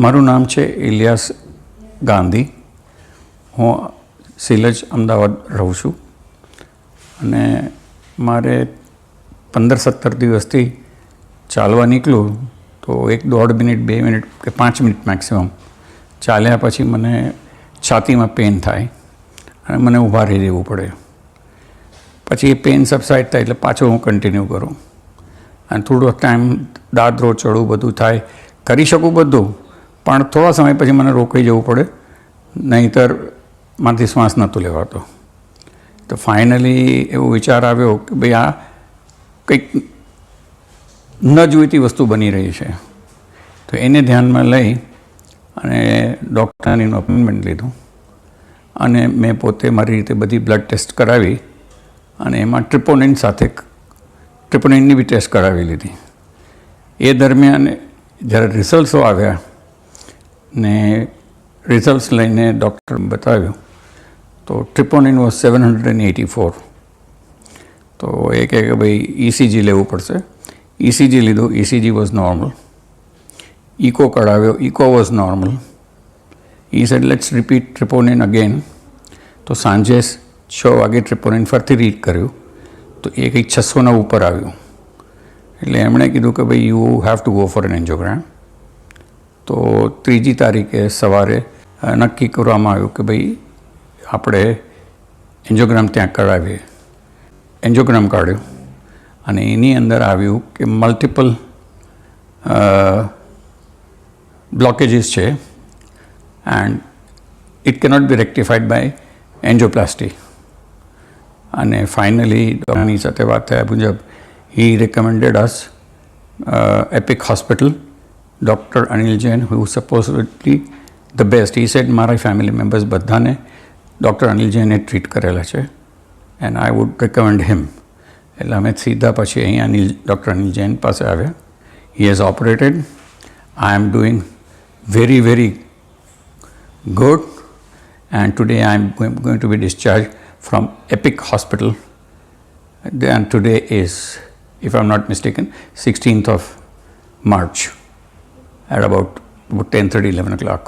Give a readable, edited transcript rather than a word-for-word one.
મારું નામ છે ઇલિયાસ ગાંધી. હું સિલજ અમદાવાદ રહું છું અને મારે 15-17 દિવસથી ચાલવા નીકળું તો 1-1.5 મિનિટ 2 મિનિટ કે 5 મિનિટ મેક્સિમમ ચાલ્યા પછી મને છાતીમાં પેન થાય અને મને ઊભા રહી રહેવું પડે. પછી એ પેન સબસાઇડ થાય એટલે પાછો હું કન્ટિન્યુ કરું અને થોડો ટાઈમ દાદરો ચડવું બધું થાય, કરી શકું બધું, પણ થોડા સમય પછી મને રોકાઈ જવું પડે, નહીંતર મારાથી શ્વાસ નહોતો લેવાતો. તો ફાઇનલી એવો વિચાર આવ્યો કે ભાઈ આ કંઈક ન જોઈતી વસ્તુ બની રહી છે. તો એને ધ્યાનમાં લઈ અને ડૉક્ટરની અપોઇન્ટમેન્ટ લીધું અને મેં પોતે મારી રીતે બધી બ્લડ ટેસ્ટ કરાવી અને એમાં ટ્રિપોનિનની બી ટેસ્ટ કરાવી લીધી. એ દરમિયાન જ્યારે રિઝલ્ટ્સો આવ્યા ને રિઝલ્ટ્સ લઈને ડૉક્ટર બતાવ્યું તો ટ્રિપોનિન વોઝ 784. તો એ કહે કે ભાઈ ECG લેવું પડશે. ECG લીધું, ECG વોઝ નોર્મલ. ઇકો કઢાવ્યો, echo was normal. He said let's repeat troponin again. તો સાંજે 6 વાગે ટ્રિપોનિન ફરીથી રીડ કર્યું તો એ કંઈક 600ના ઉપર આવ્યું. એટલે એમણે કીધું કે ભાઈ you have to go for an angiogram. તો 3જી તારીખે સવારે નક્કી કરવામાં આવ્યું કે ભાઈ આપણે એન્જિયોગ્રામ ત્યાં કરાવીએ. એન્જિયોગ્રામ કાઢ્યું અને એની અંદર આવ્યું કે મલ્ટિપલ બ્લોકેજીસ છે and it cannot be rectified by angioplasty. અને ફાઇનલી ડૉક્ટરની સાથે વાત થયા મુજબ he recommended us EpicHospital, Dr. Anil Jain, who was supposedly the best. He said મારા ફેમિલી મેમ્બર્સ બધાને ડૉક્ટર અનિલ જૈને ટ્રીટ કરેલા છે એન્ડ આઈ વુડ રિકમેન્ડ હિમ. એટલે અમે સીધા પછી અહીં ડૉક્ટર અનિલ જૈન પાસે આવ્યા. He has operated. I am doing very very good and today I am going to be discharge from EpicHospital. And today is, if I'm not mistaken, 16th of March at about 10:30, 11 o'clock.